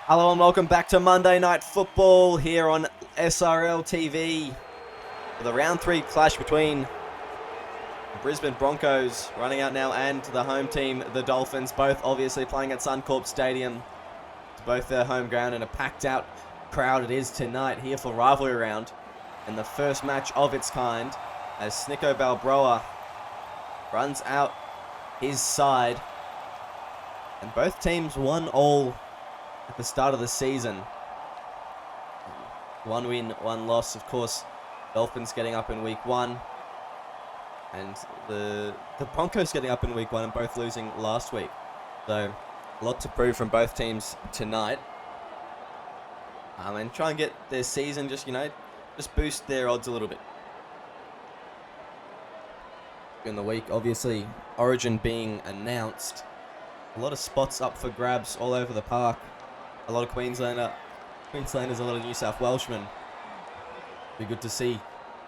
Hello and welcome back to Monday Night Football here on SRL TV for the round 3 clash between the Brisbane Broncos running out now and the home team, the Dolphins, both obviously playing at Suncorp Stadium. It's both their home ground and a packed out crowd it is tonight here for rivalry round and the first match of its kind as Snicko Balbroa runs out his side and both teams 1-1 at the start of the season. 1 win, 1 loss. Of course, Dolphins getting up in week 1. And the Broncos getting up in week 1 and both losing last week. So, a lot to prove from both teams tonight. And try and get their season just boost their odds a little bit. In the week, obviously, Origin being announced. A lot of spots up for grabs all over the park. A lot of Queenslanders, a lot of New South Welshmen. Be good to see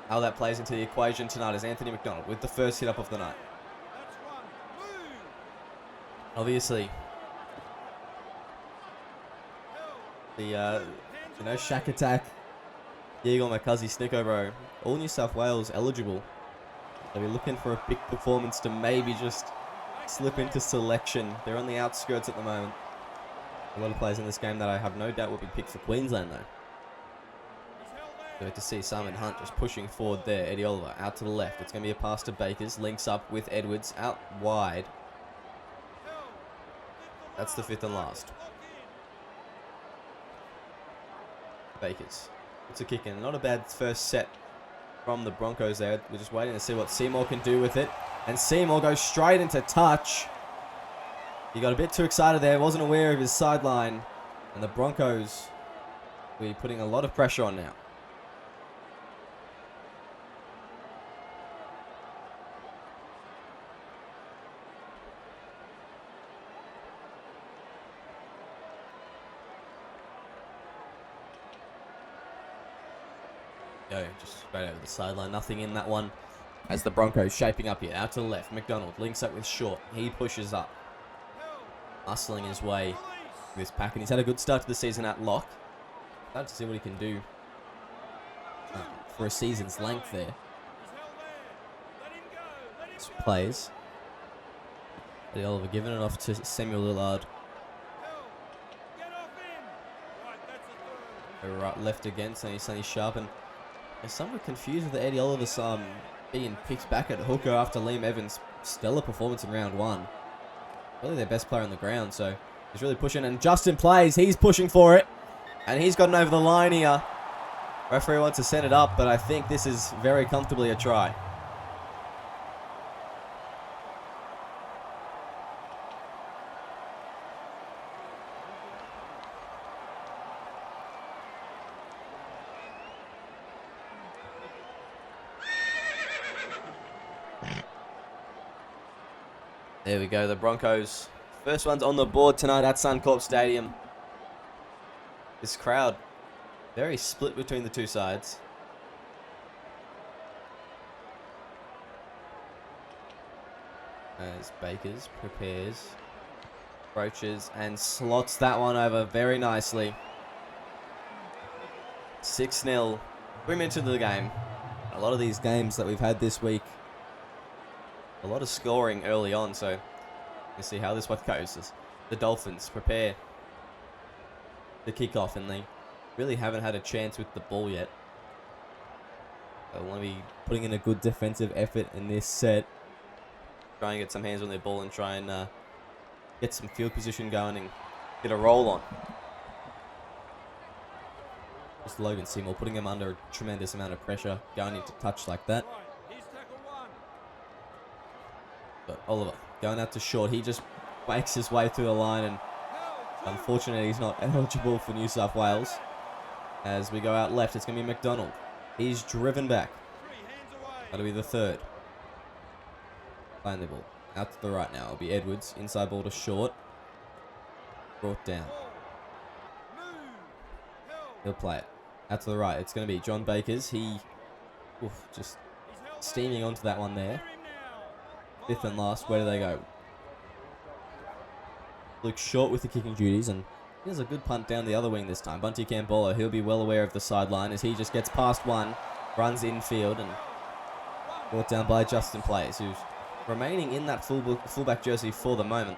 how that plays into the equation tonight as Anthony McDonald with the first hit up of the night. Obviously, the Shack Attack, Diego McCuzzy, Snicko bro, all New South Wales eligible. So we're looking for a big performance to maybe just slip into selection. They're on the outskirts at the moment. A lot of players in this game that I have no doubt will be picked for Queensland, though. Good to see Simon Hunt just pushing forward there. Eddie Oliver out to the left. It's going to be a pass to Bakers. Links up with Edwards out wide. That's the 5th and last. Bakers. It's a kick in. Not a bad first set from the Broncos there. We're just waiting to see what Seymour can do with it. And Seymour goes straight into touch. He got a bit too excited there, wasn't aware of his sideline. And the Broncos will be putting a lot of pressure on now. Go, just straight over the sideline. Nothing in that one. As the Broncos shaping up here. Out to the left. McDonald links up with Short. He pushes up. Hustling his way through this pack, and he's had a good start to the season at lock. Glad to see what he can do for a season's length there. Plays. Eddie Oliver giving it off to Samuel Lillard. Right, left again, Sonny Sharp, and they're somewhat confused with the Eddie Oliver's being picked back at hooker after Liam Evans' stellar performance in round 1. Really their best player on the ground, so he's really pushing. And Justin plays. He's pushing for it. And he's gotten over the line here. Referee wants to send it up, but I think this is very comfortably a try. There we go, the Broncos. First one's on the board tonight at Suncorp Stadium. This crowd, very split between the two sides. As Bakers prepares, approaches, and slots that one over very nicely. 6-0. 3 minutes into the game. A lot of these games that we've had this week, a lot of scoring early on, so we'll see how this one goes. The Dolphins prepare the kickoff, and they really haven't had a chance with the ball yet. They'll want to be putting in a good defensive effort in this set. Try and get some hands on their ball and try and get some field position going and get a roll on. Just Logan Seymour putting him under a tremendous amount of pressure going into touch like that. But Oliver going out to Short. He just makes his way through the line, and unfortunately he's not eligible for New South Wales. As we go out left, it's going to be McDonald. He's driven back. That'll be the 3rd. Playing the ball. Out to the right now. It'll be Edwards. Inside ball to Short. Brought down. He'll play it. Out to the right. It's going to be John Bakers. He just steaming onto that one there. 5th and last. Where do they go? Luke Short with the kicking duties, and Here's a good punt down the other wing this time. Bunty Campbell, he'll be well aware of the sideline as he just gets past one, runs infield, and brought down by Justin Plays, who's remaining in that fullback jersey for the moment.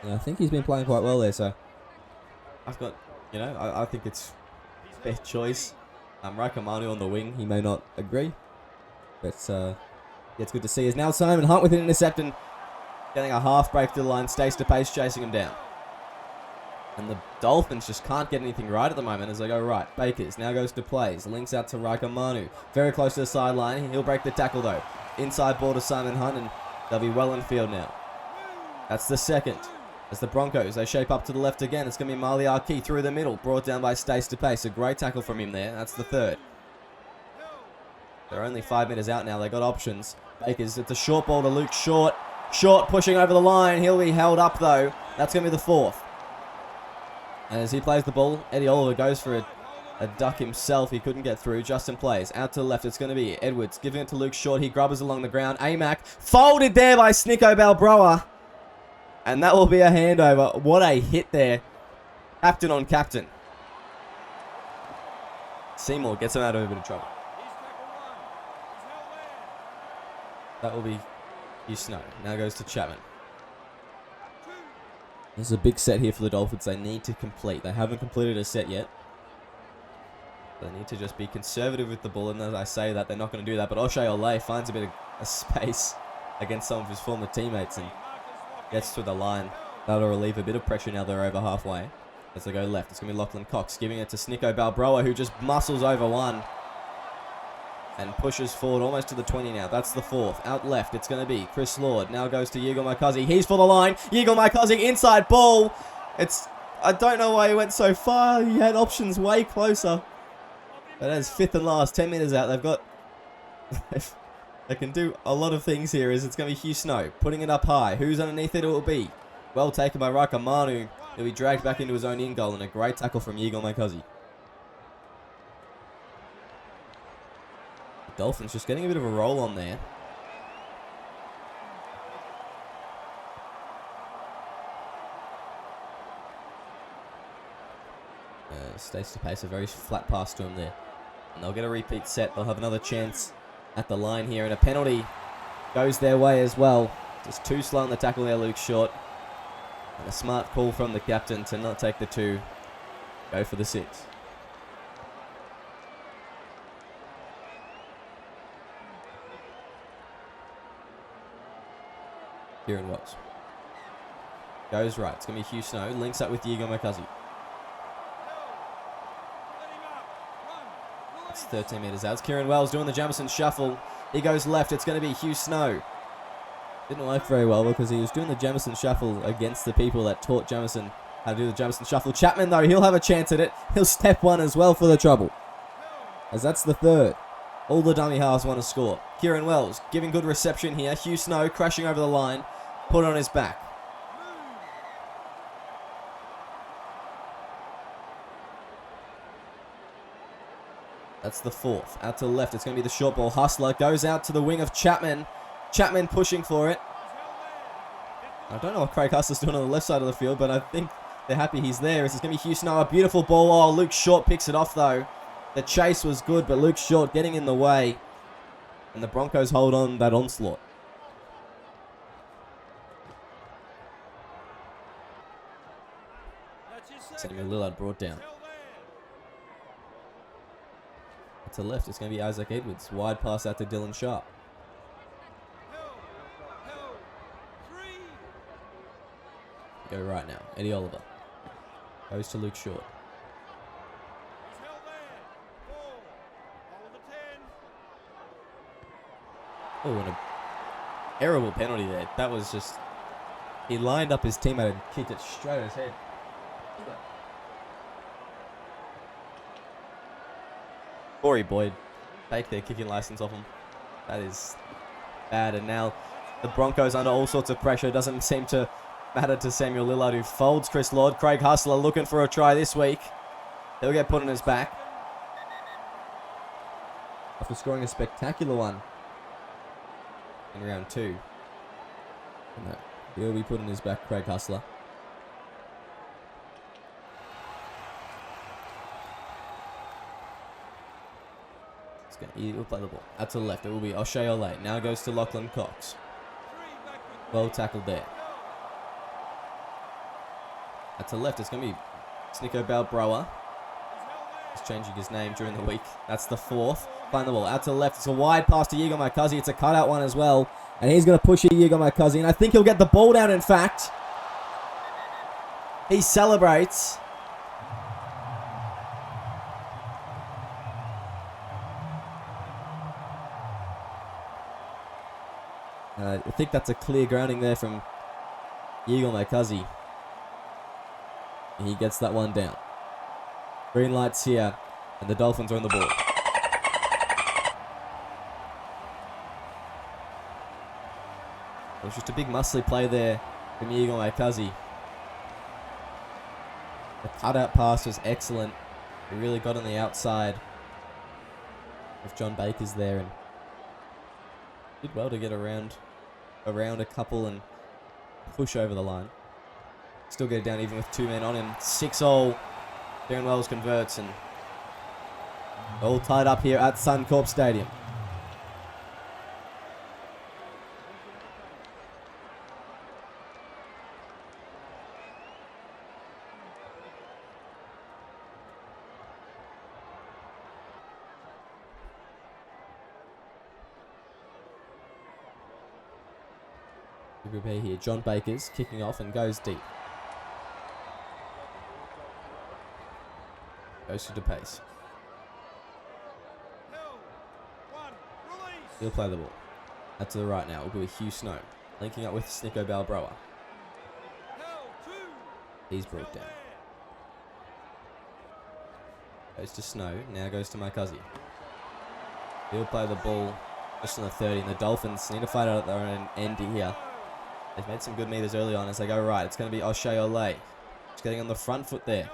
And I think he's been playing quite well there, so I've got, you know, I think it's fair choice. Rakamanu on the wing, he may not agree, but it's good to see. Is now Simon Hunt with an intercept and getting a half break to the line. Stays to pace, chasing him down. And the Dolphins just can't get anything right at the moment as they go right. Bakers now goes to Plays. Links out to Rakamanu. Very close to the sideline. He'll break the tackle though. Inside ball to Simon Hunt and they'll be well in field now. That's the second. As the Broncos, they shape up to the left again. It's going to be Marley Arkey through the middle. Brought down by Stace to pace. A great tackle from him there. That's the third. They're only 5 meters out now. They got options. Bakers, it's a short ball to Luke Short. Short pushing over the line. He'll be held up though. That's going to be the fourth. And as he plays the ball, Eddie Oliver goes for a duck himself. He couldn't get through. Justin Plays out to the left. It's going to be Edwards giving it to Luke Short. He grubbers along the ground. Amac folded there by Snicko Balbroa. And that will be a handover. What a hit there. Captain on captain. Seymour gets him out of a bit of trouble. That will be Hugh Snow. Now goes to Chapman. This is a big set here for the Dolphins. They need to complete. They haven't completed a set yet. They need to just be conservative with the ball. And as I say that, they're not going to do that. But O'Shea Olay finds a bit of a space against some of his former teammates and gets to the line. That'll relieve a bit of pressure now they're over halfway. As they go left, it's going to be Lachlan Cox giving it to Snicko Balbroa, who just muscles over one. And pushes forward almost to the 20 now. That's the fourth. Out left, it's going to be Chris Lord. Now goes to Yigal Makazi. He's for the line. Yigal Makazi inside ball. I don't know why he went so far. He had options way closer. But as fifth and last, 10 meters out, they've got... they can do a lot of things here. It's going to be Hugh Snow putting it up high. Who's underneath it? It will be well taken by Rakamanu. He'll be dragged back into his own in goal and a great tackle from Yigal Makazi. Dolphins just getting a bit of a roll on there. Stays to pace, a very flat pass to him there. And they'll get a repeat set. They'll have another chance at the line here. And a penalty goes their way as well. Just too slow on the tackle there, Luke Short. And a smart call from the captain to not take the 2. Go for the 6. Kieran Wells. Goes right. It's going to be Hugh Snow. Links up with Yigal Makazi. It's 13 meters out. It's Kieran Wells doing the Jamison shuffle. He goes left. It's going to be Hugh Snow. Didn't work very well because he was doing the Jamison shuffle against the people that taught Jamison how to do the Jamison shuffle. Chapman, though, he'll have a chance at it. He'll step one as well for the trouble. As that's the third. All the dummy halves want to score. Kieran Wells giving good reception here. Hugh Snow crashing over the line. Put it on his back. That's the fourth. Out to the left. It's going to be the short ball. Hustler goes out to the wing of Chapman. Chapman pushing for it. I don't know what Craig Hustler's doing on the left side of the field, but I think they're happy he's there. This is going to be Hugh Snow. A beautiful ball. Oh, Luke Short picks it off, though. The chase was good, but Luke Short getting in the way. And the Broncos hold on that onslaught. Samuel Lillard brought down. To the left, it's going to be Isaac Edwards. Wide pass out to Dylan Sharp. Go right now. Eddie Oliver. Goes to Luke Short. Oh, and a terrible penalty there. That was just... He lined up his teammate and kicked it straight at his head. Corey Boyd take their kicking license off him. That is bad. And now the Broncos under all sorts of pressure. Doesn't seem to matter to Samuel Lillard, who folds Chris Lord. Craig Hustler looking for a try this week. He'll get put on his back after scoring a spectacular one in round 2. And he'll be put on his back, Craig Hustler. He'll play the ball. Out to the left. It will be O'Shea Ole. Now goes to Lachlan Cox. Well tackled there. Out to the left. It's going to be Snicko Balbroa. He's changing his name during the week. That's the 4th. Playing the ball. Out to the left. It's a wide pass to Yigo Maikazi. It's a cutout one as well. And he's going to push Yigo Maikazi. And I think he'll get the ball down, in fact. He celebrates. I think that's a clear grounding there from Yigo Maikazi. He gets that one down. Green lights here, and the Dolphins are on the ball. It was just a big muscly play there from Yigo Maikazi. The cutout pass was excellent. He really got on the outside of John Baker's there and did well to get around a couple and push over the line. Still get it down even with 2 men on him. 6-all. Darren Wells converts and all tied up here at Suncorp Stadium. Group A here. John Baker's kicking off and goes deep. Goes to DePace. He'll play the ball. Out to the right now. It'll be Hugh Snow. Linking up with Snicko Balbroa. He's brought down. Goes to Snow. Now goes to Maikazi. He'll play the ball just on the 30. And the Dolphins need to fight out at their own end here. They've made some good meters early on as they go right. It's going to be O'Shea Ole. Just getting on the front foot there.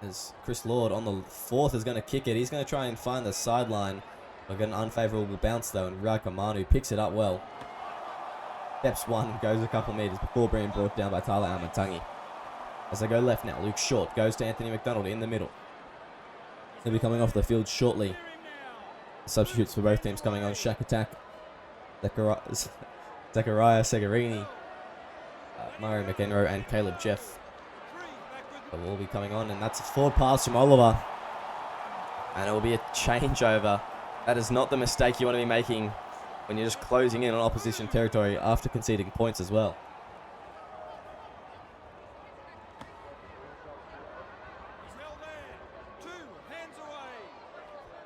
As Chris Lord on the 4th is going to kick it. He's going to try and find the sideline. We'll get an unfavourable bounce though, and Rakamanu picks it up well. Steps one, goes a couple meters before being brought down by Tyler Amatangi. As they go left now, Luke Short goes to Anthony McDonald in the middle. He'll be coming off the field shortly. Substitutes for both teams coming on. Shack Attack, Zachariah Segarini, Murray McEnroe, and Caleb Jeff. Will all be coming on, and that's a forward pass from Oliver. And it will be a changeover. That is not the mistake you want to be making when you're just closing in on opposition territory after conceding points as well.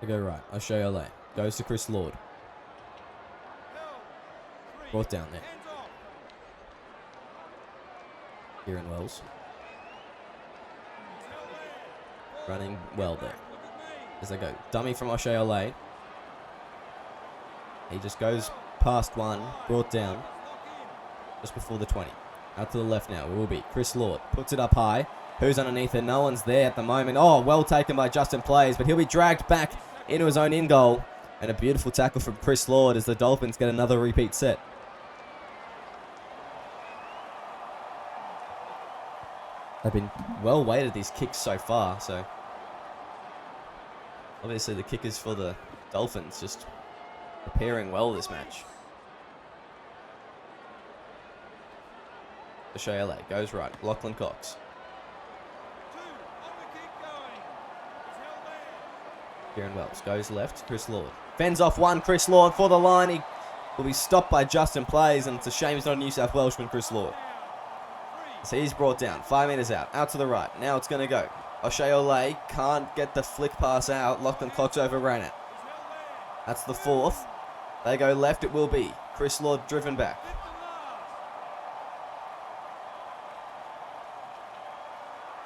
They go right. O'Shea Ole goes to Chris Lord. Brought down there. Kieran Wells. Running well there. As they go. Dummy from O'Shea Ole. He just goes past one. Brought down. Just before the 20. Out to the left now. It will be Chris Lord. Puts it up high. Who's underneath it? No one's there at the moment. Oh, well taken by Justin Plays. But he'll be dragged back into his own in goal. And a beautiful tackle from Chris Lord as the Dolphins get another repeat set. They've been well weighted, these kicks so far, so obviously the kickers for the Dolphins just preparing well this match. O'Shea Ole goes right. Lachlan Cox. Kieran Wells goes left. Chris Lord fends off one. Chris Lord for the line. He will be stopped by Justin Plays, and it's a shame he's not a New South Welshman, Chris Lord. So he's brought down. 5 meters out to the right. Now it's going to go. O'Shea Ole can't get the flick pass out. Lachlan Cox overran it. That's the 4th. They go left. It will be Chris Lord driven back.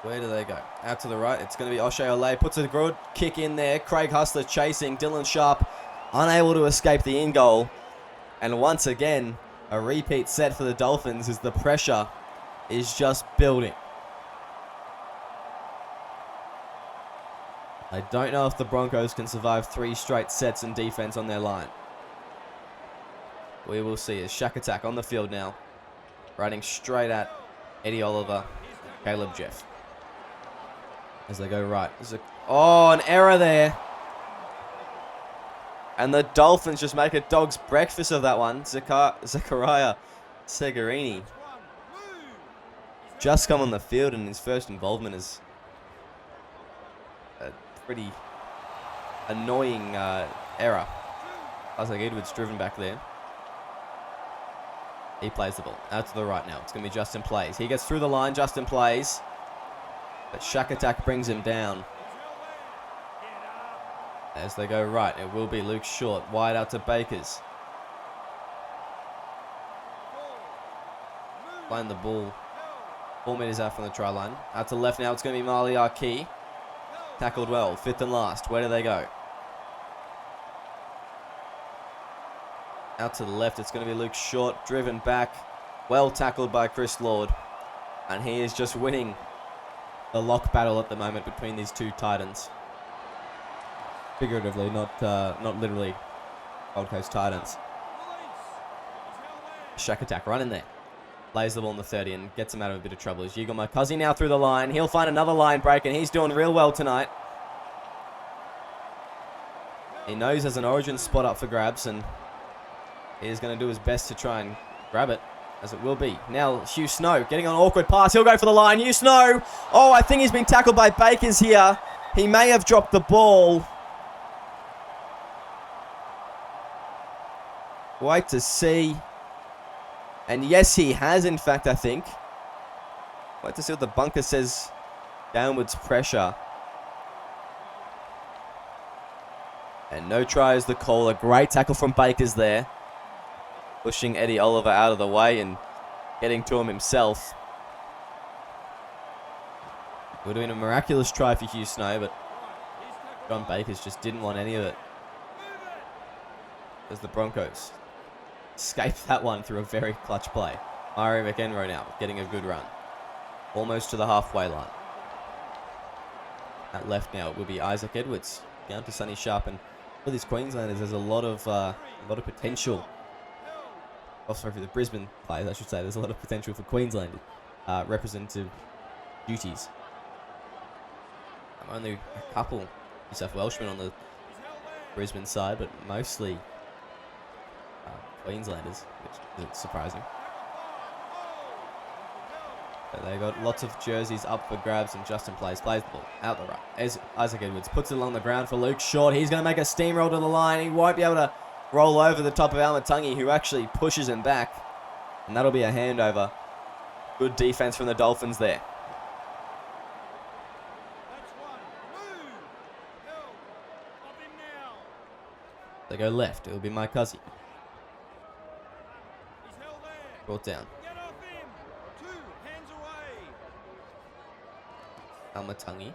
Where do they go? Out to the right. It's going to be O'Shea Ole. Puts a good kick in there. Craig Hustler chasing. Dylan Sharp unable to escape the in goal. And once again, a repeat set for the Dolphins as the pressure is just building. I don't know if the Broncos can survive 3 straight sets in defense on their line. We will see as Shack Attack on the field now. Running straight at Eddie Oliver, Caleb Jeff. as they go right. Oh, an error there. And the Dolphins just make a dog's breakfast of that one. Zachariah Segarini just come on the field, and his first involvement is a pretty annoying error. Isaac Edwards driven back there. He plays the ball out to the right now. It's going to be Justin Plays. He gets through the line. Justin Plays. But Shack Attack brings him down. As they go right, it will be Luke Short. Wide out to Bakers. Playing the ball 4 meters out from the try line. Out to the left now. It's going to be Marley Arkey. Tackled well. Fifth and last. Where do they go? Out to the left, it's going to be Luke Short, driven back, well tackled by Chris Lord, and he is just winning the lock battle at the moment between these two Titans. Figuratively, not literally. Gold Coast Titans. Shack Attack, run in there. Lays the ball in the 30 and gets him out of a bit of trouble. As Yigal Marcuzzi now through the line. He'll find another line break, and he's doing real well tonight. He knows there's an origin spot up for grabs, and he is going to do his best to try and grab it, as it will be. Now, Hugh Snow getting on an awkward pass. He'll go for the line. Hugh Snow. Oh, I think he's been tackled by Bakers here. He may have dropped the ball. Wait to see. And yes, he has, in fact, I think. Wait to see what the bunker says. Downwards pressure. And no try is the call. A great tackle from Bakers there. Pushing Eddie Oliver out of the way and getting to him himself. It would have been a miraculous try for Hugh Snow, but John Bakers just didn't want any of it. As the Broncos escaped that one through a very clutch play. Murray McEnroe now getting a good run. Almost to the halfway line. At left now it will be Isaac Edwards. Down to Sonny Sharp, and for these Queenslanders there's a lot of potential. Oh, sorry, for the Brisbane players, I should say. There's a lot of potential for Queensland representative duties. Only a couple New South Welshmen on the Brisbane side, but mostly Queenslanders, which isn't surprising. But they got lots of jerseys up for grabs, and Justin plays the ball out the right. As Isaac Edwards puts it along the ground for Luke Short. He's going to make a steamroll to the line. He won't be able to roll over the top of Almatungi, who actually pushes him back. And that'll be a handover. Good defense from the Dolphins there. They go left. It'll be Marcuzzi. Brought down. Almatungi.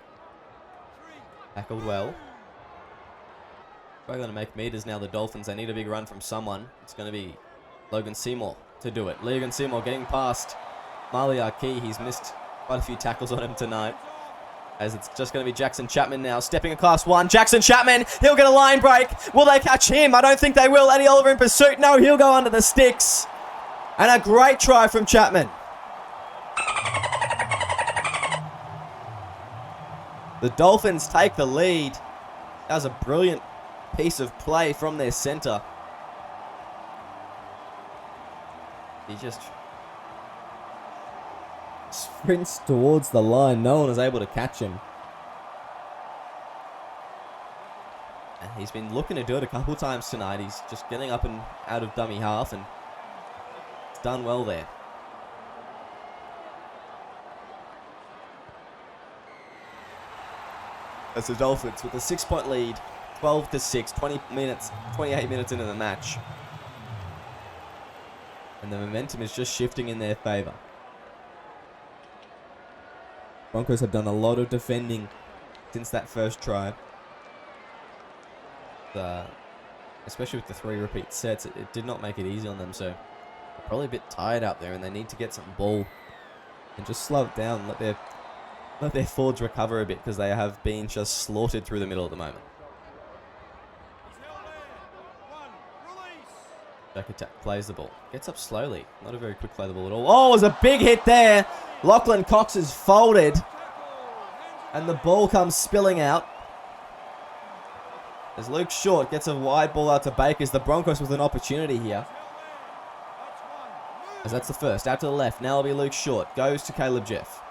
Tackled well. Probably going to make meters now, the Dolphins. They need a big run from someone. It's going to be Logan Seymour to do it. Logan Seymour getting past Marley Arkey. He's missed quite a few tackles on him tonight. As it's just going to be Jackson Chapman now. Stepping across one. Jackson Chapman. He'll get a line break. Will they catch him? I don't think they will. Eddie Oliver in pursuit. No, he'll go under the sticks. And a great try from Chapman. The Dolphins take the lead. That was a brilliant piece of play from their centre. He just sprints towards the line. No one is able to catch him. And he's been looking to do it a couple times tonight. He's just getting up and out of dummy half, and it's done well there. As the Dolphins with a 6-point lead, 12-6, 28 minutes into the match. And the momentum is just shifting in their favour. Broncos have done a lot of defending since that first try. Especially with the 3 repeat sets, it did not make it easy on them, so they're probably a bit tired out there, and they need to get some ball and just slow it down and let their forwards recover a bit, because they have been just slaughtered through the middle at the moment. Back attack, plays the ball. Gets up slowly. Not a very quick play the ball at all. Oh, it was a big hit there. Lachlan Cox is folded. And the ball comes spilling out. As Luke Short gets a wide ball out to Bakers. The Broncos with an opportunity here. As that's the first. Out to the left. Now it'll be Luke Short. Goes to Caleb Jeff.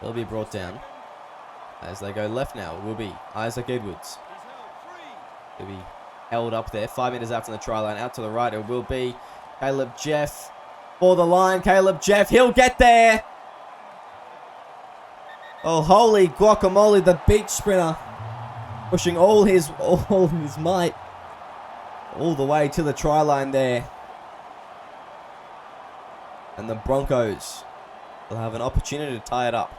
He'll be brought down. As they go left now, it will be Isaac Edwards. He'll be held up there. 5 meters out from the try line. Out to the right, it will be Caleb Jeff. For the line, Caleb Jeff. He'll get there. Oh, holy guacamole, the beach sprinter. Pushing all his might. All the way to the try line there. And the Broncos will have an opportunity to tie it up.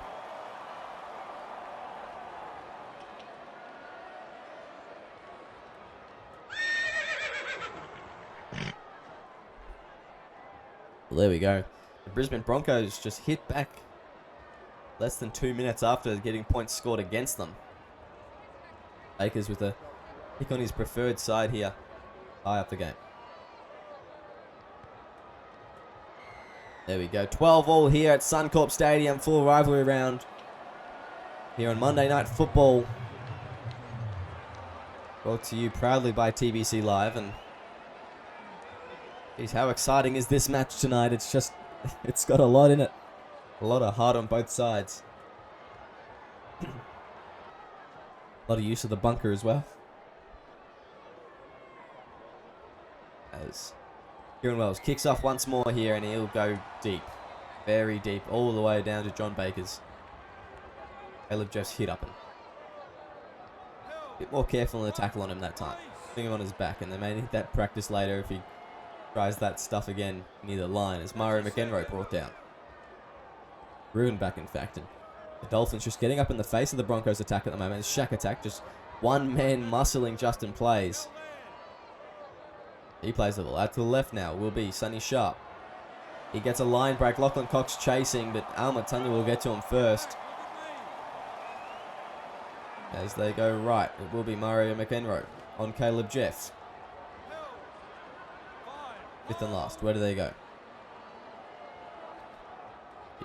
Well, there we go. The Brisbane Broncos just hit back less than 2 minutes after getting points scored against them. Bakers with a pick on his preferred side here. Tie up the game. There we go. 12-all here at Suncorp Stadium. Full rivalry round here on Monday Night Football. Brought to you proudly by TBC Live. And geez, how exciting is this match tonight? It's just, it's got a lot in it. A lot of heart on both sides. A lot of use of the bunker as well. As Kieran Wells kicks off once more here, and he'll go deep. Very deep, all the way down to John Bakers. Caleb Jeff's hit up him. A bit more careful in the tackle on him that time. Putting him on his back, and they may need that practice later if he tries that stuff again near the line. As Mario McEnroe brought down. Ruined back, in fact. And the Dolphins just getting up in the face of the Broncos attack at the moment. It's Shack attack, just one man muscling Justin plays. He plays the ball. Out to the left now will be Sonny Sharp. He gets a line break. Lachlan Cox chasing, but Almatunga will get to him first. As they go right, it will be Mario McEnroe on Caleb Jeff. Fifth and last. Where do they go?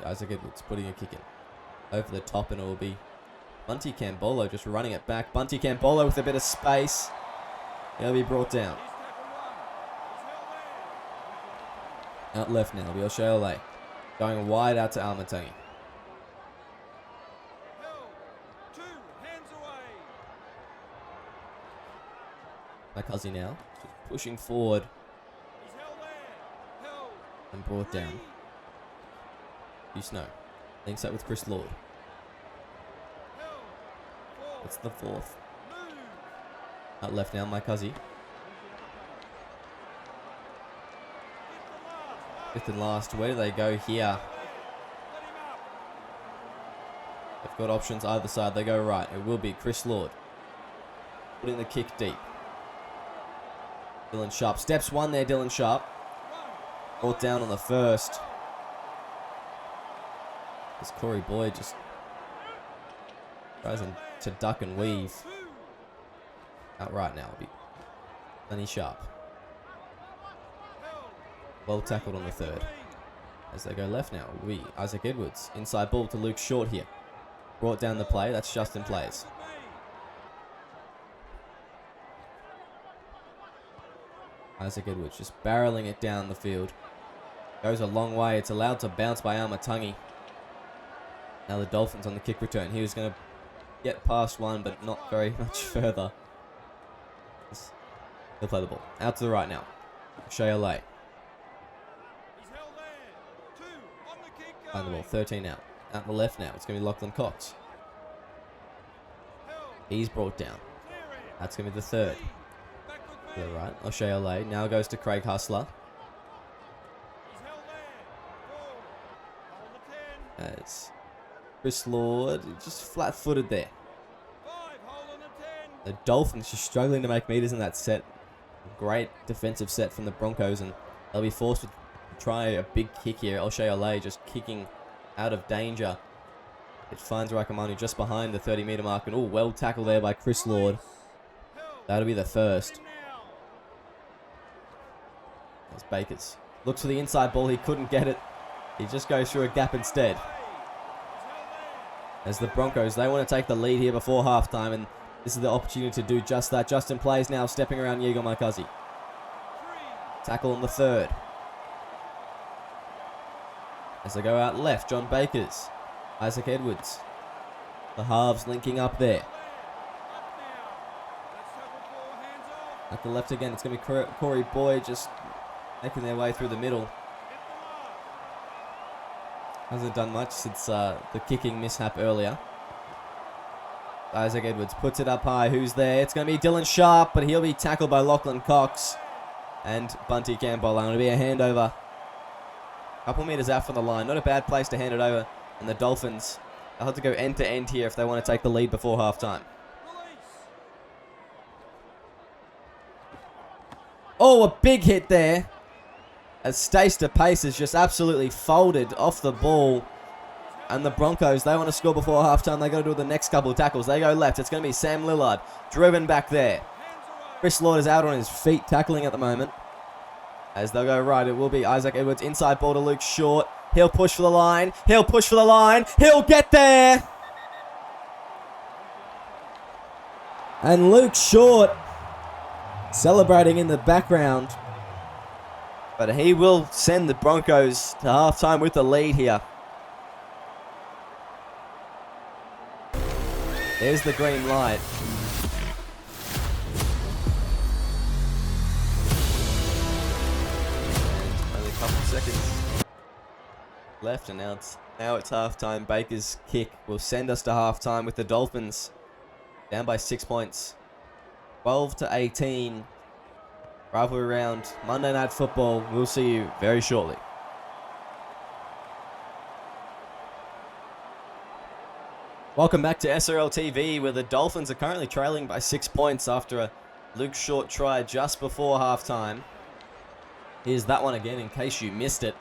Isaac Edwards putting a kick in. Over the top, and it will be Bunty Cambolo just running it back. Bunty Cambolo with a bit of space. He'll be brought down. Out left now, will be O'Shea going wide out to Almatunga. McCuzzy now, just pushing forward. And brought down. Snow links up with Chris Lord. It's the fourth. Out left now, Mike Huzzy. Fifth and last. Where do they go here? They've got options either side. They go right. It will be Chris Lord. Putting the kick deep. Dylan Sharp. Steps one there, Dylan Sharp. Brought down on the first. As Corey Boyd just tries to duck and weave. Out right now will be Lenny Sharp. Well tackled on the third. As they go left now will be Isaac Edwards. Inside ball to Luke Short here. Brought down the play. That's Justin Plays. Isaac Edwards just barreling it down the field. Goes a long way. It's allowed to bounce by Almatunga. Now the Dolphins on the kick return. He was going to get past one, but not very much further. He'll play the ball. Out to the right now. Shea Olay. Playing the ball. 13 out. Out the left now. It's going to be Lachlan Cox. He's brought down. That's going to be the third. To the right. O'Shea Olay now goes to Craig Hustler. As Chris Lord just flat-footed there. The Dolphins just struggling to make meters in that set. Great defensive set from the Broncos, and they'll be forced to try a big kick here. O'Shea Olay just kicking out of danger. It finds Rakamanu just behind the 30-meter mark, and well tackled there by Chris Lord. That'll be the first. As Bakers looks for the inside ball. He couldn't get it. He just goes through a gap instead. As the Broncos, they want to take the lead here before halftime, and this is the opportunity to do just that. Justin plays now, stepping around Yigo Maikazi. Tackle on the third. As they go out left, John Bakers, Isaac Edwards. The halves linking up there. At the left again, it's going to be Corey Boyd just making their way through the middle. Hasn't done much since the kicking mishap earlier. Isaac Edwards puts it up high. Who's there? It's going to be Dylan Sharp, but he'll be tackled by Lachlan Cox and Bunty Campbell. Going to be a handover. A couple meters out from the line. Not a bad place to hand it over. And the Dolphins, they'll have to go end to end here if they want to take the lead before halftime. Oh, a big hit there. As Stayster Pace is just absolutely folded off the ball. And the Broncos, they want to score before halftime. They got to do the next couple of tackles. They go left. It's going to be Sam Lillard driven back there. Chris Lord is out on his feet tackling at the moment. As they'll go right, it will be Isaac Edwards. Inside ball to Luke Short. He'll push for the line. He'll push for the line. He'll get there. And Luke Short celebrating in the background. But he will send the Broncos to halftime with the lead here. There's the green light. And only a couple of seconds left, and now it's halftime. Baker's kick will send us to halftime with the Dolphins down by 6 points. 12-18. Rivalry round, Monday Night Football. We'll see you very shortly. Welcome back to SRL TV, where the Dolphins are currently trailing by 6 points after a Luke Short try just before halftime. Here's that one again in case you missed it.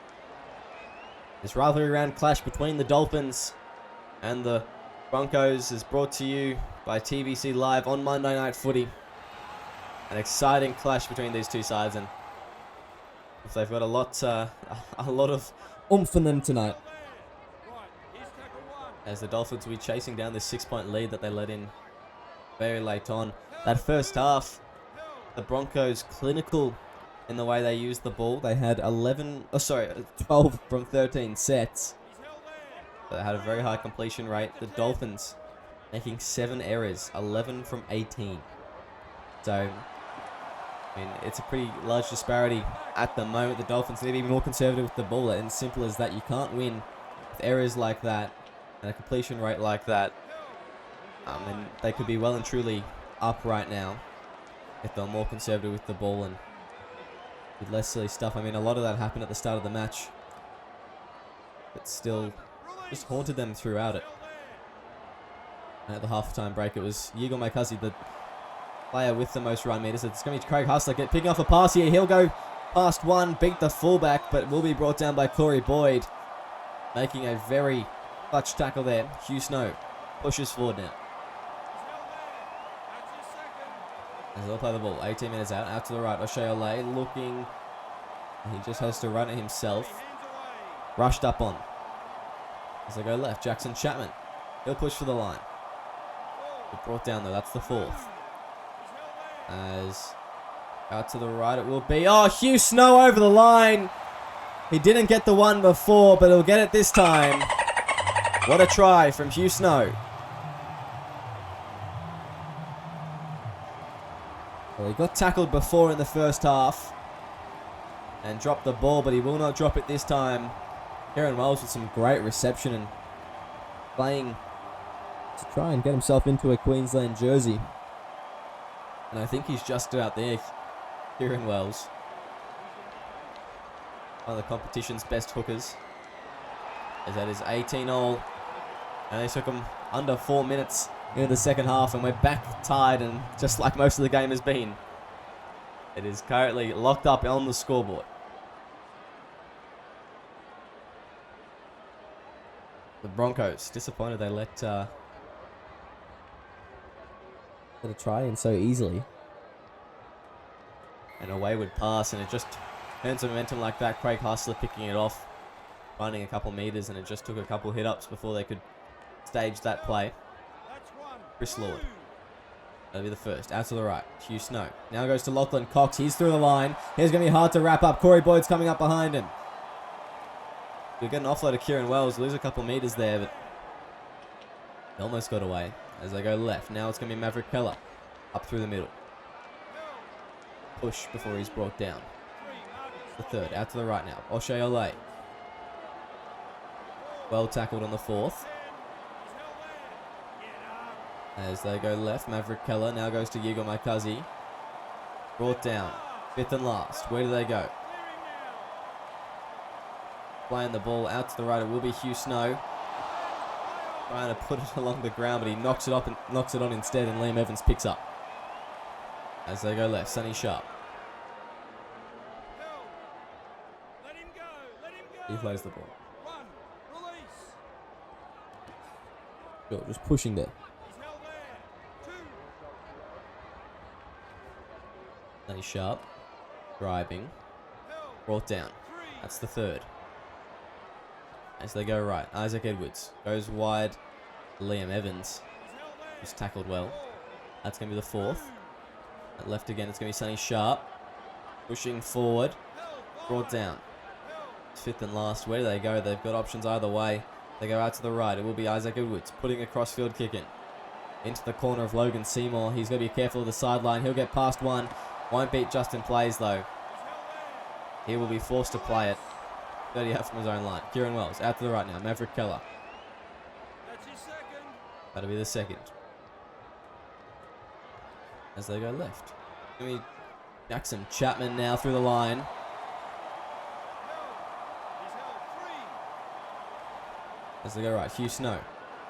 This rivalry round clash between the Dolphins and the Broncos is brought to you by TVC Live on Monday Night Footy. An exciting clash between these two sides, and they've got a lot of oomph in them tonight. As the Dolphins will be chasing down this 6 point lead that they let in very late on. That first half, the Broncos clinical in the way they used the ball. They had 12 from 13 sets. But they had a very high completion rate. The Dolphins making 7 errors, 11 from 18. So, I mean, it's a pretty large disparity at the moment. The Dolphins need to be more conservative with the ball, and simple as that. You can't win with errors like that and a completion rate like that. And they could be well and truly up right now if they're more conservative with the ball and with less silly stuff. I mean, a lot of that happened at the start of the match, but still just haunted them throughout it. And at the halftime break, it was Yigo Maikazi, the player with the most run meters. It's going to be Craig Hustler picking off a pass here. He'll go past one, beat the fullback, but will be brought down by Corey Boyd, making a very clutch tackle there. Hugh Snow pushes forward now. As they'll play the ball, 18 minutes out to the right. O'Shea Olay looking. He just has to run it himself. Rushed up on. As they go left, Jackson Chapman. He'll push for the line. But brought down though, that's the fourth. As out to the right it will be. Oh, Hugh Snow over the line. He didn't get the one before, but he'll get it this time. What a try from Hugh Snow. Well, he got tackled before in the first half and dropped the ball, but he will not drop it this time. Kieran Wells with some great reception and playing to try and get himself into a Queensland jersey. And I think he's just about there, Kieran Wells. One of the competition's best hookers. As that is 18 all. And they took him under 4 minutes into the second half, and we're back tied, and just like most of the game has been, it is currently locked up on the scoreboard. The Broncos disappointed they let a try in so easily. And a wayward pass, and it just turns momentum like that. Craig Hustler picking it off, finding a couple meters, and it just took a couple hit-ups before they could staged that play. Chris Lord. That'll be the first. Out to the right. Hugh Snow. Now goes to Lachlan Cox. He's through the line. He's going to be hard to wrap up. Corey Boyd's coming up behind him. We get an offload of Kieran Wells. Lose a couple meters there, but he almost got away as they go left. Now it's going to be Maverick Keller. Up through the middle. Push before he's brought down. The third. Out to the right now. O'Shea Olay. Well tackled on the fourth. As they go left, Maverick Keller now goes to Yigo Maikazi. Brought down. Fifth and last. Where do they go? Playing the ball out to the right. It will be Hugh Snow. Trying to put it along the ground, but he knocks it on instead, and Liam Evans picks up. As they go left, Sonny Sharp. He plays the ball. Good, just pushing there. Sonny Sharp. Driving. Brought down. That's the third. As they go right, Isaac Edwards goes wide. Liam Evans, who's tackled well. That's going to be the fourth. At left again, it's going to be Sonny Sharp. Pushing forward. Brought down. It's fifth and last. Where do they go? They've got options either way. They go out to the right. It will be Isaac Edwards putting a crossfield kick in. Into the corner of Logan Seymour. He's got to be careful of the sideline. He'll get past one. Won't beat Justin Plays though. He will be forced to play it. 30 out from his own line. Kieran Wells out to the right now. Maverick Keller. That's his second. That'll be the second. As they go left. Gonna be Jackson Chapman now through the line. As they go right. Hugh Snow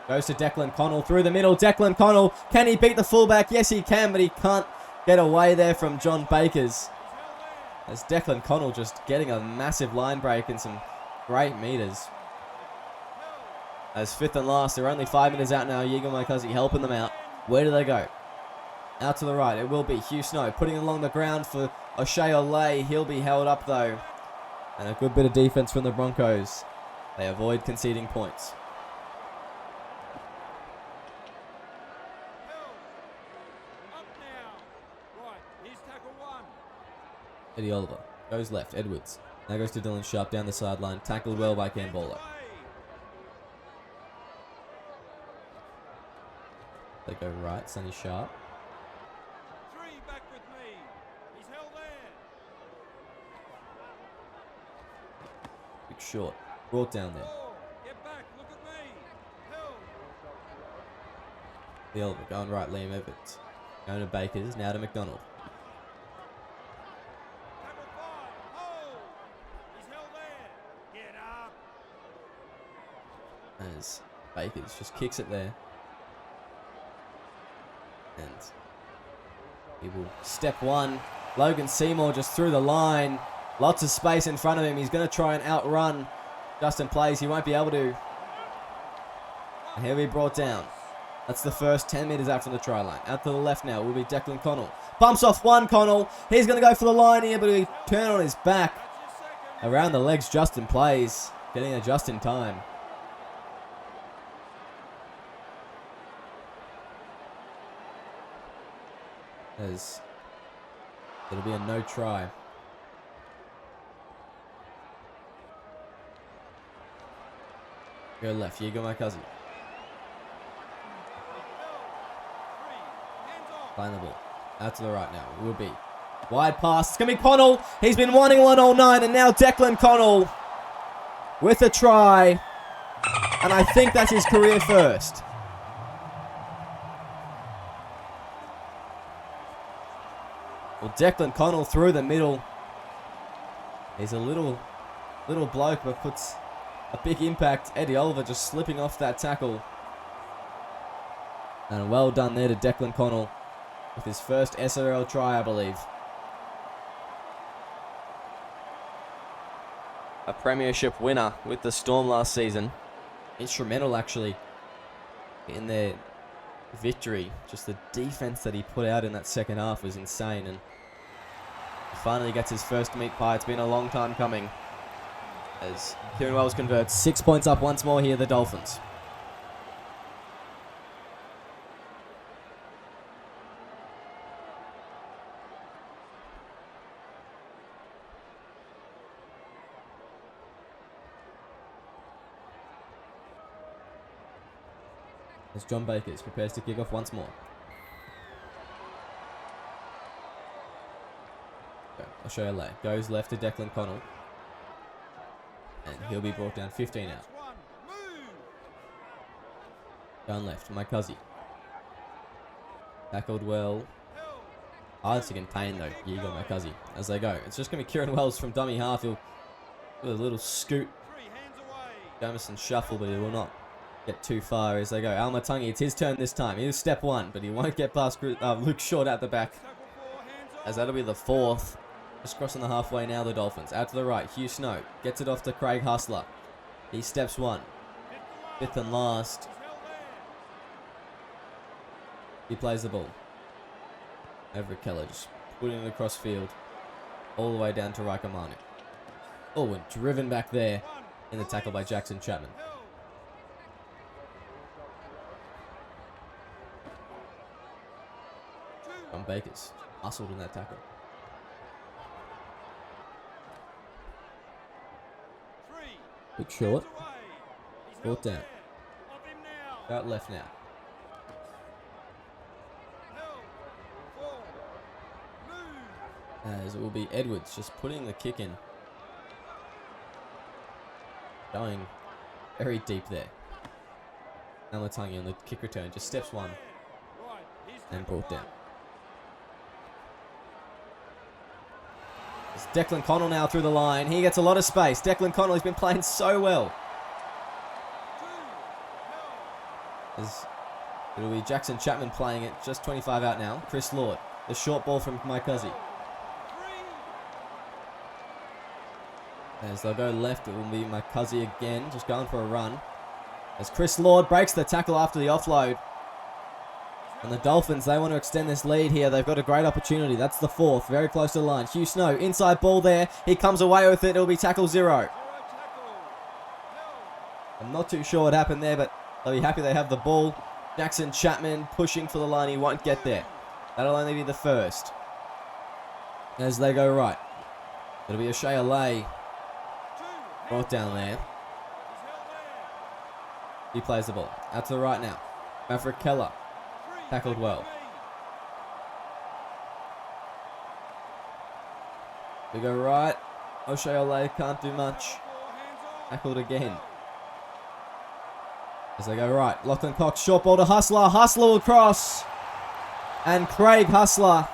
goes to Declan Connell through the middle. Declan Connell. Can he beat the fullback? Yes, he can, but he can't get away there from John Bakers. As Declan Connell just getting a massive line break and some great meters. As fifth and last, they're only 5 minutes out now. Yigo Maikazi helping them out. Where do they go? Out to the right. It will be Hugh Snow putting it along the ground for O'Shea Olay. He'll be held up though. And a good bit of defense from the Broncos. They avoid conceding points. Eddie Oliver goes left. Edwards. Now goes to Dylan Sharp down the sideline. Tackled well by Campbell. They go right. Sonny Sharp. Back with me. He's held there. Big short. Brought down there. Get back. Look at me. Held. The Oliver going right. Liam Evans. Going to Bakers. Now to McDonald. As Bakers just kicks it there. And he will step one. Logan Seymour just through the line. Lots of space in front of him. He's going to try and outrun Justin Plays. He won't be able to. And he'll be brought down. That's the first 10 meters out from the try line. Out to the left now will be Declan Connell. Bumps off one Connell. He's going to go for the line here, but he turn on his back. Around the legs, Justin Plays. Getting there just in time. As it'll be a no try. Go left. Yigo Maikazi. Playing the ball. Out to the right now. It will be wide pass. It's going to be Connell. He's been wanting one all night, and now Declan Connell with a try. And I think that's his career first. Well, Declan Connell through the middle. He's a little bloke, but puts a big impact. Eddie Oliver just slipping off that tackle. And well done there to Declan Connell with his first SRL try, I believe. A premiership winner with the Storm last season. Instrumental, actually, in their victory. Just the defense that he put out in that second half was insane, and he finally gets his first meat pie. It's been a long time coming as Kieran Wells converts. 6 points up once more here, the Dolphins. As John Bakers prepares to kick off once more. Australia goes left to Declan Connell. And he'll be brought down 15 out. Down left, Maikazi. Tackled well. Hard to contain though, Yigo Maikazi, as they go. It's just going to be Kieran Wells from dummy half. He'll do a little scoot. Jamison shuffle, but he will not get too far as they go. Almatangi, it's his turn this time. Here's step one, but he won't get past Luke Short at the back. As that'll be the fourth. Just crossing the halfway now, the Dolphins. Out to the right, Hugh Snow gets it off to Craig Hustler. He steps one. Fifth and last. He plays the ball. Everett Keller just putting it across field. All the way down to Raikamanu. Oh, and driven back there in the tackle by Jackson Chapman. John Bakers muscled in that tackle. Look short. Brought down. Out left now. As it will be Edwards just putting the kick in. Going very deep there. Alatangi on the kick return. Just steps one. And brought down. It's Declan Connell now through the line. He gets a lot of space. Declan Connell has been playing so well. It'll be Jackson Chapman playing it. Just 25 out now. Chris Lord. The short ball from Maikazi. As they'll go left, it will be Maikazi again. Just going for a run. As Chris Lord breaks the tackle after the offload. And the Dolphins, they want to extend this lead here. They've got a great opportunity. That's the fourth. Very close to the line. Hugh Snow, inside ball there. He comes away with it. It'll be tackle 0. I'm not too sure what happened there, but they'll be happy they have the ball. Jackson Chapman pushing for the line. He won't get there. That'll only be the first. As they go right. It'll be O'Shea Lay. Brought down there. He plays the ball. Out to the right now. Maverick Keller. Tackled well. We go right. O'Shea Olay can't do much. Tackled again. As they go right. Lachlan Cox. Short ball to Hustler. Hustler will cross. And Craig Hustler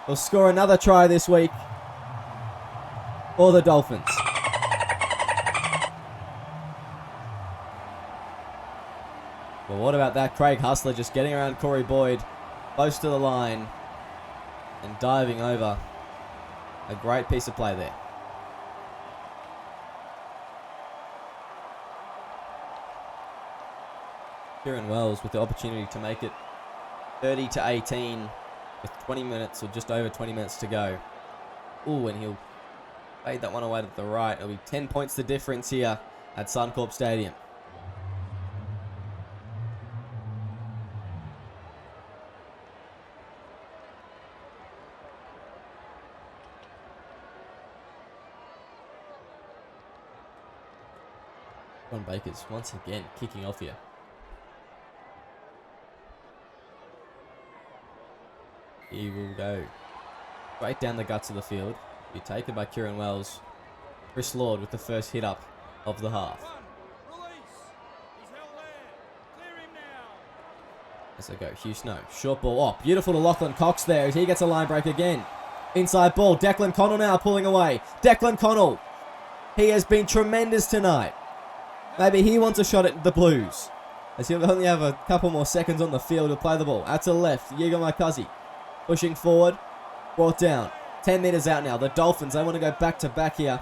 will score another try this week for the Dolphins. Well, what about that? Craig Hustler just getting around Corey Boyd, close to the line, and diving over. A great piece of play there. Kieran Wells with the opportunity to make it 30-18 with 20 minutes or just over 20 minutes to go. Ooh, and he'll fade that one away to the right. It'll be 10 points the difference here at Suncorp Stadium. John Bakers once again kicking off here. He will go straight down the guts of the field. Be taken by Kieran Wells. Chris Lord with the first hit up of the half. As they go, Hugh Snow. Short ball. Oh, beautiful to Lachlan Cox there as he gets a line break again. Inside ball. Declan Connell now pulling away. Declan Connell. He has been tremendous tonight. Maybe he wants a shot at the Blues. As he'll only have a couple more seconds on the field to play the ball. Out to the left. Yigo Maikazi. Pushing forward. Brought down. 10 metres out now. The Dolphins, they want to go back to back here.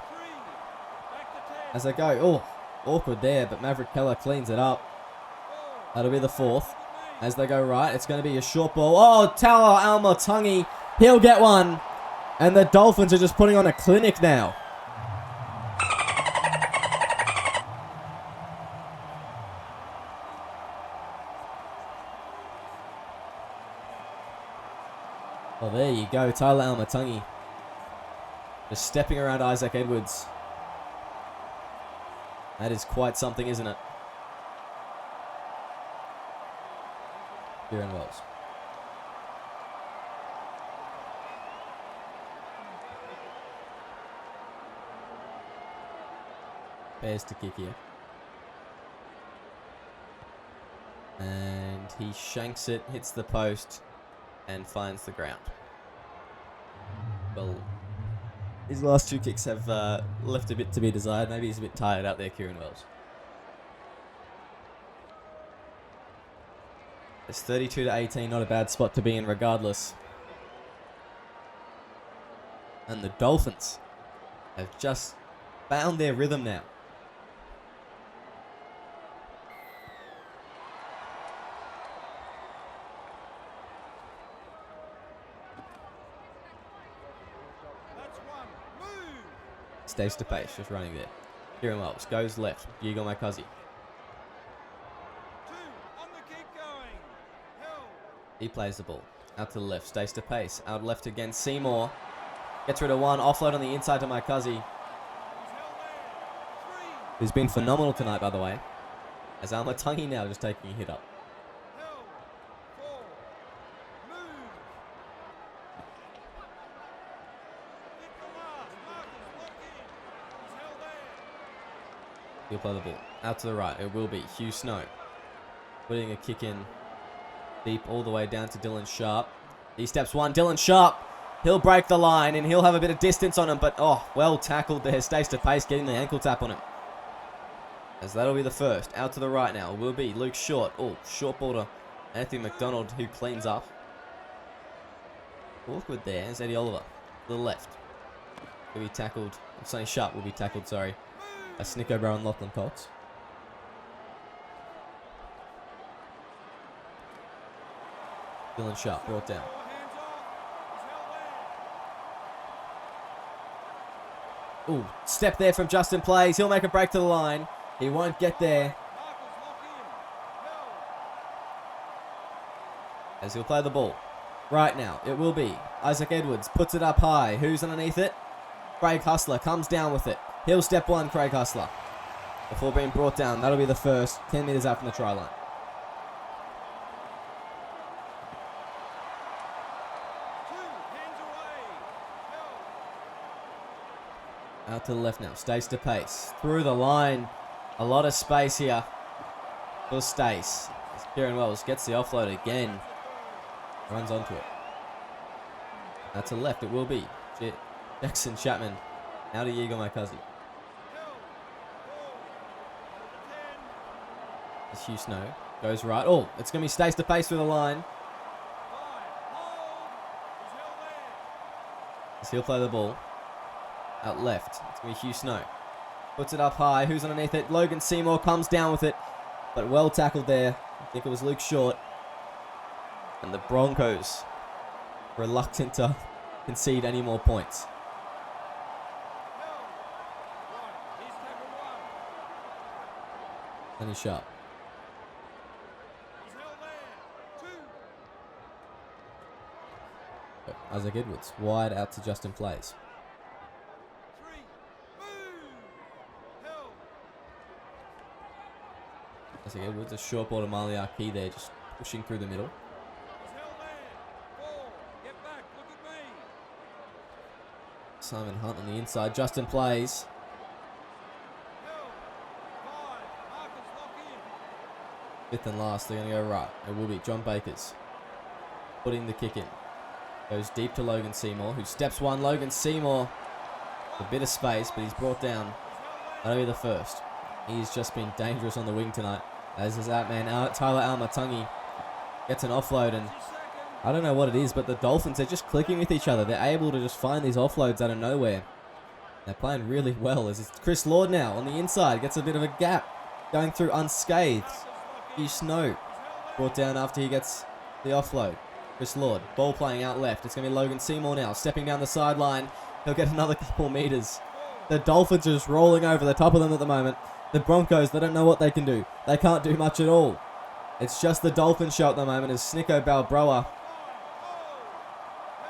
As they go. Oh, awkward there, but Maverick Keller cleans it up. That'll be the fourth. As they go right, it's going to be a short ball. Oh, Tower Almatangi. He'll get one. And the Dolphins are just putting on a clinic now. Well, there you go. Tyler Almatangi. Just stepping around Isaac Edwards. That is quite something, isn't it? Kieran Wells. Bears to kick here. And he shanks it, hits the post, and finds the ground. Well, his last 2 kicks have left a bit to be desired. Maybe he's a bit tired out there, Kieran Wells. It's 32-18, not a bad spot to be in regardless. And the Dolphins have just found their rhythm now. Stays to pace, just running there. Kieran Wells goes left. Diego Maikazi. He plays the ball. Out to the left. Stays to pace. Out left again. Seymour. Gets rid of one. Offload on the inside to Maikazi. Who's been phenomenal tonight, by the way. As Almatangi now just taking a hit up. He'll play the ball. Out to the right. It will be Hugh Snow. Putting a kick in deep all the way down to Dylan Sharp. He steps one. Dylan Sharp. He'll break the line and he'll have a bit of distance on him. But, oh, well tackled there. Stays to pace, getting the ankle tap on him. As that'll be the first. Out to the right now. It will be Luke Short. Oh, short ball to Anthony McDonald, who cleans up. Awkward there. There's Eddie Oliver. To the left. Will be tackled. Sonny Sharp will be tackled, sorry. Snicko Brown and Lachlan Cox. Dylan Sharp brought down. Ooh, step there from Justin Plays. He'll make a break to the line. He won't get there. As he'll play the ball. Right now, it will be Isaac Edwards. Puts it up high. Who's underneath it? Craig Hustler comes down with it. He'll step one, Craig Hustler. Before being brought down. That'll be the first. 10 metres out from the try line. Out to the left now. Stace to pace. Through the line. A lot of space here for Stace. Kieran Wells gets the offload again. Runs onto it. Out to the left. It will be Jackson Chapman. Now to Yigo Maikazi. As Hugh Snow goes right. Oh, it's going to be Stace to pace through the line. As he'll play the ball. Out left. It's going to be Hugh Snow. Puts it up high. Who's underneath it? Logan Seymour comes down with it. But well tackled there. I think it was Luke Short. And the Broncos reluctant to concede any more points. And he's sharp. Isaac Edwards wide out to Justin Plays. Isaac Edwards, a short ball to Maliaki there, just pushing through the middle. Simon Hunt on the inside. Justin Plays. Fifth and last, they're going to go right. It will be John Bakers putting the kick in. Goes deep to Logan Seymour, who steps one. Logan Seymour, a bit of space, but he's brought down. That'll be the first. He's just been dangerous on the wing tonight. As is that man, Tyler Almatangi gets an offload, and I don't know what it is, but the Dolphins, they're just clicking with each other. They're able to just find these offloads out of nowhere. They're playing really well. As it's Chris Lord now on the inside, gets a bit of a gap, going through unscathed. Hugh Snow brought down after he gets the offload. Chris Lord, ball playing out left. It's going to be Logan Seymour now, stepping down the sideline. He'll get another couple meters. The Dolphins are just rolling over the top of them at the moment. The Broncos, they don't know what they can do. They can't do much at all. It's just the Dolphin show at the moment as Snicko Balbroa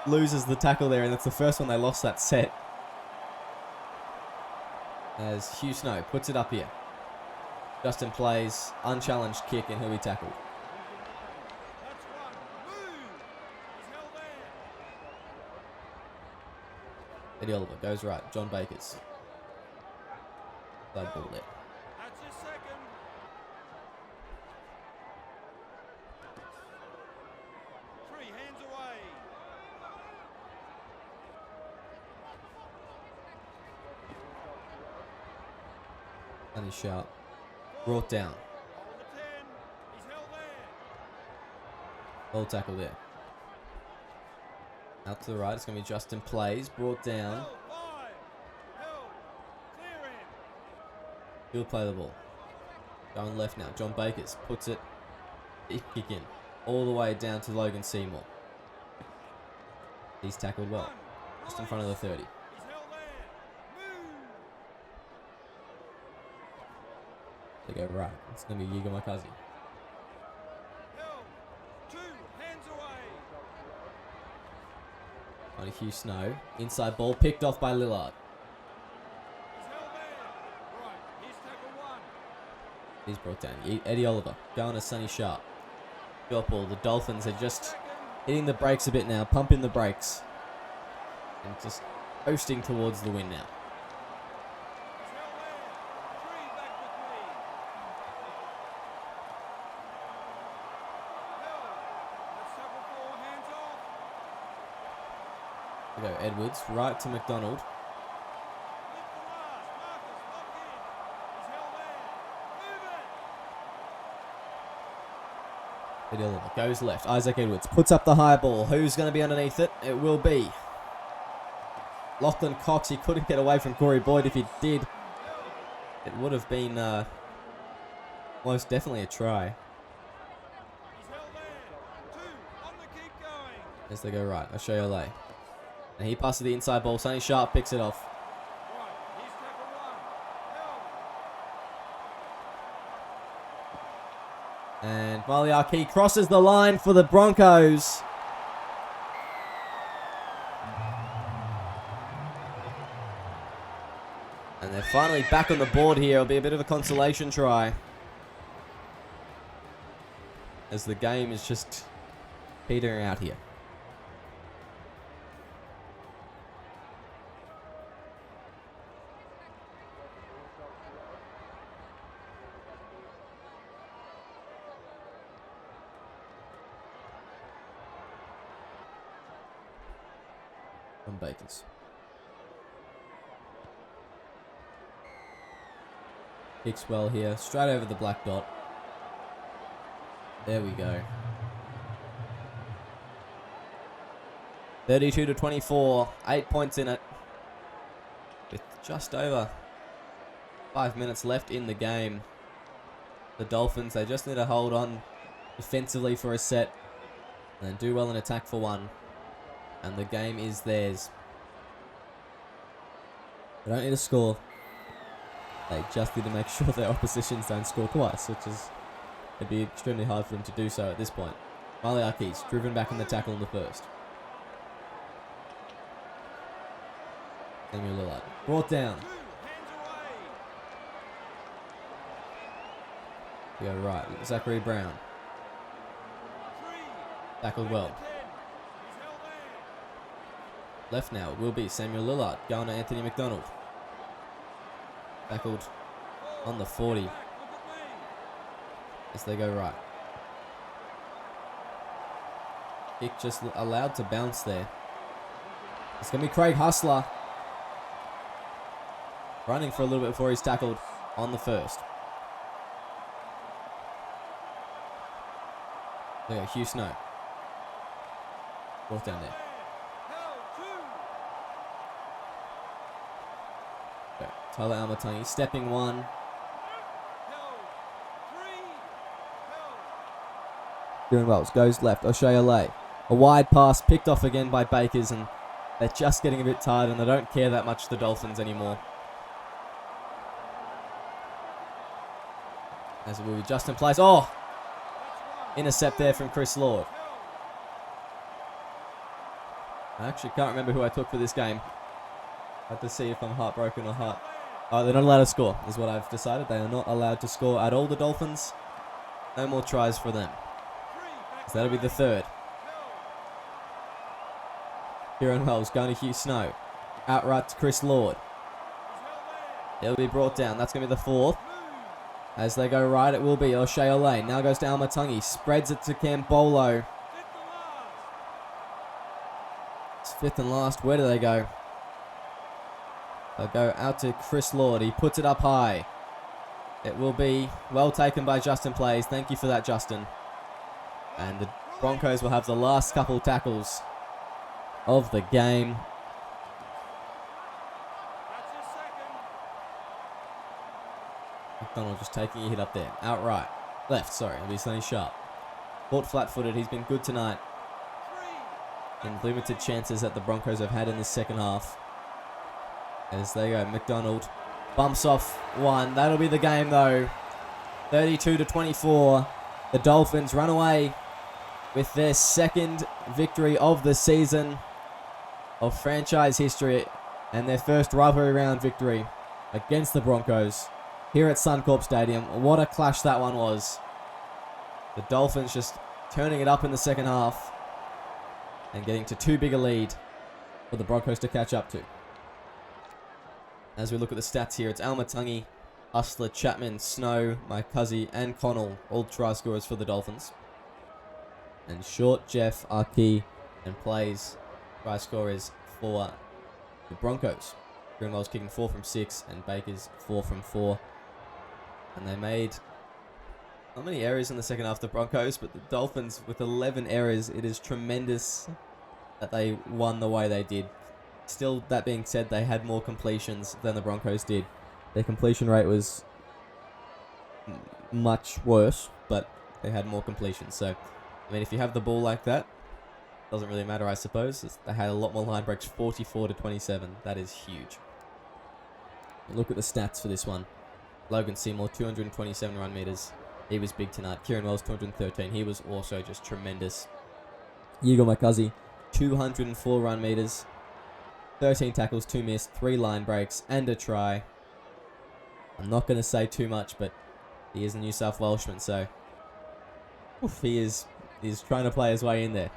loses the tackle there, and it's the first one they lost that set. As Hugh Snow puts it up here. Justin Plays, unchallenged kick, and he'll be tackled. Eddie Oliver goes right. John Bakers. Side ball there. That's his second. Three hands away. Sunny Sharp. Brought down. Hold the 10. He's held there. Ball tackle there. Out to the right. It's going to be Justin Plays. Brought down. Held. 5. Held. Clear him. He'll play the ball. Going left now. John Bakers puts it. Big kick in. All the way down to Logan Seymour. He's tackled well. Just in front of the 30. He's held there. Move. They go right. It's going to be Yiga Makazi. Held. 2 hands away. On a Hugh Snow. Inside ball picked off by Lillard. He's held there. Right. Here's tackle 1. He's brought down. Eddie Oliver going to Sunny Sharp. Short ball. The Dolphins are just hitting the brakes a bit now. Pumping the brakes. And just coasting towards the win now. He's held there. 3 back with me. Held. That's tackle 4. Hands off. We go Edwards. Right to McDonald. Lift the last. Marcus, lock in. He's held there. Move it. Eddie Oliver goes left. Isaac Edwards puts up the high ball. Who's going to be underneath it? It will be Lachlan Cox. He couldn't get away from Corey Boyd. If he did, it would have been most definitely a try. He's held there. 2 on the keep going. As they go right. O'Shea. And he passes the inside ball. Sonny Sharp picks it off. Right. Here's tackle 1. Held. And Maliaki crosses the line for the Broncos. And they're finally back on the board here. It'll be a bit of a consolation try, as the game is just petering out here. From Bakers. Kicks well here, straight over the black dot. There we go. 32-24, 8 points in it. With just over 5 minutes left in the game. The Dolphins, they just need to hold on defensively for a set and then do well in attack for one. And the game is theirs. They don't need to score. They just need to make sure their oppositions don't score twice, which is, it'd be extremely hard for them to do so at this point. Maliaki's driven back in the tackle in the first. Samuel Lillard brought down. 2 hands away. We go right. Zachary Brown 3. tackled well. 10. He's held there. Left now will be Samuel Lillard going to Anthony McDonald. Tackled on the 40 Back. Look at me. as they go right. Kick just allowed to bounce there. It's going to be Craig Hustler running for a little bit before he's tackled on the first. There you go, Hugh Snow. Brought down there. Held. 2. Okay. Tyler Almatangi stepping one. Held. 3. Held. Doing well. Goes left. O'Shea. A wide pass picked off again by Bakers, and they're just getting a bit tired and they don't care that much, the Dolphins, anymore. As it will be Justin Place. Oh! Intercept there from Chris Lord. I actually can't remember who I took for this game. I have to see if I'm heartbroken or heart. Oh, they're not allowed to score, is what I've decided. They are not allowed to score at all, the Dolphins. No more tries for them. So that'll be the third. Kieran Wells going to Hugh Snow. outright to Chris Lord. He's held there. He'll be brought down. That's going to be the fourth. As they go right, it will be O'Shea Olay. Now goes to Almatungi. Spreads it to Cambolo. It's fifth and last. Where do they go? They'll go out to Chris Lord. He puts it up high. It will be well taken by Justin Plays. Thank you for that, Justin. And the Broncos will have the last couple tackles of the game. That's his second. McDonald just taking a hit up there. Outright. Left, sorry. It'll be Sonny Sharp. Caught flat-footed. He's been good tonight. In limited chances that the Broncos have had in this second half. As they go, McDonald bumps off one. That'll be the game though. 32-24. The Dolphins run away with their second victory of the season of franchise history and their first rivalry round victory against the Broncos here at Suncorp Stadium. What a clash that one was. The Dolphins just turning it up in the second half and getting to too big a lead for the Broncos to catch up to. As we look at the stats here, it's Almatungi, Hustler, Chapman, Snow, Maikazi, and Connell, all try scorers for the Dolphins. And Short, Jeff, Arki, and Plays, try scorers for the Broncos. Greenwell's kicking 4 from 6, and Baker's 4 from 4. And they made not many errors in the second half, the Broncos, but the Dolphins with 11 errors. It is tremendous that they won the way they did. Still, that being said, they had more completions than the Broncos did. Their completion rate was much worse, but they had more completions. So, I mean, if you have the ball like that, doesn't really matter, I suppose. They had a lot more line breaks, 44-27. That is huge. Look at the stats for this one. Logan Seymour, 227 run meters. He was big tonight. Kieran Wells, 213. He was also just tremendous. Yigo Maikazi, 204 run meters. 13 tackles, 2 missed, 3 line breaks, and a try. I'm not going to say too much, but he is a New South Welshman, so he's trying to play his way in there.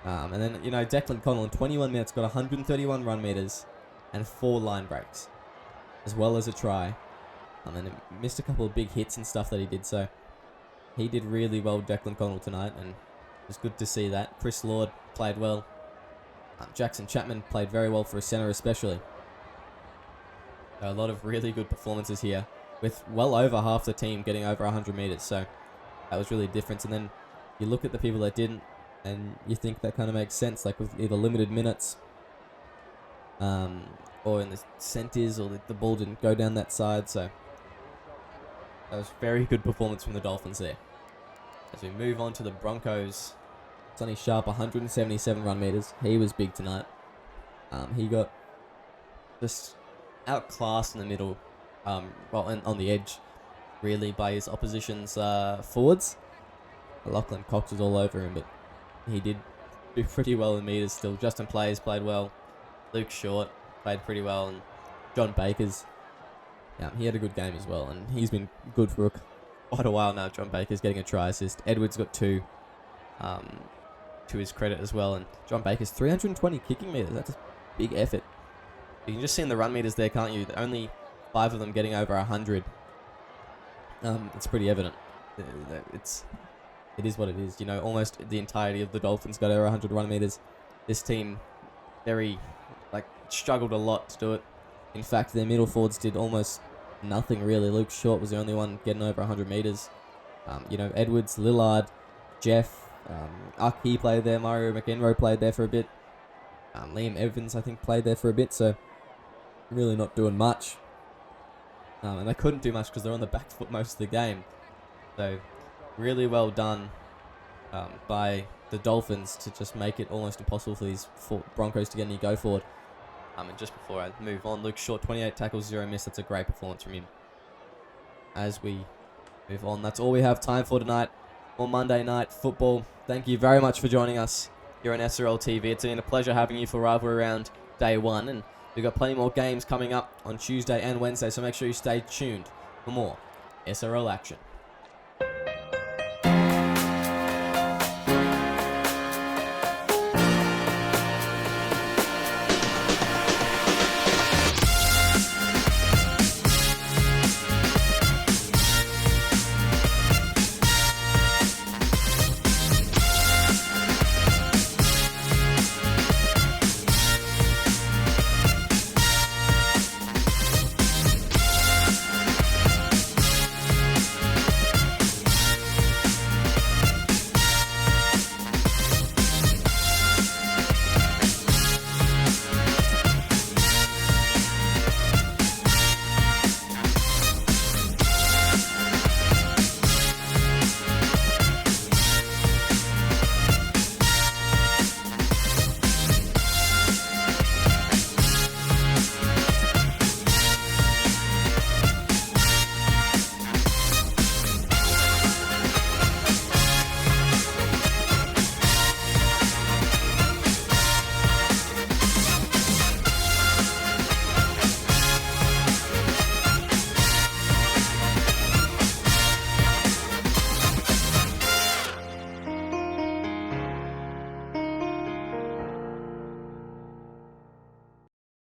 And then, you know, Declan Connell in 21 minutes got 131 run meters and 4 line breaks, as well as a try. And then missed a couple of big hits and stuff that he did, so he did really well, Declan Connell, tonight, and it was good to see that. Chris Lord played well. Jackson Chapman played very well for a centre especially. A lot of really good performances here, with well over half the team getting over 100 metres, so that was really a difference. And then you look at the people that didn't, and you think that kind of makes sense, like with either limited minutes, or in the centres, or the ball didn't go down that side, so that was very good performance from the Dolphins there. As we move on to the Broncos, Sonny Sharp, 177 run meters. He was big tonight. He got just outclassed in the middle, well, on the edge, really, by his opposition's forwards. Lachlan Cox was all over him, but he did do pretty well in meters still. Justin Plays played well. Luke Short played pretty well, and John Baker's, he had a good game as well, and he's been good for quite a while now. John Baker's getting a try assist. Edwards got 2. To his credit as well, and John Baker's 320 kicking meters. That's a big effort. You can just see in the run meters there, can't you? Only 5 of them getting over 100. It's pretty evident. It is what it is. You know, almost the entirety of the Dolphins got over 100 run meters. This team struggled a lot to do it. In fact, their middle forwards did almost nothing really. Luke Short was the only one getting over 100 meters. You know, Edwards, Lillard, Jeff, Aki played there, Mario McEnroe played there for a bit. Liam Evans, I think, played there for a bit, so really not doing much. And they couldn't do much because they're on the back foot most of the game. So really well done by the Dolphins to just make it almost impossible for these Broncos to get any go forward. And just before I move on, Luke Short, 28 tackles, 0 miss. That's a great performance from him. As we move on, that's all we have time for tonight on Monday Night Football. Thank you very much for joining us here on SRL TV. It's been a pleasure having you for Rivalry Round Day 1, and we've got plenty more games coming up on Tuesday and Wednesday, so make sure you stay tuned for more SRL action.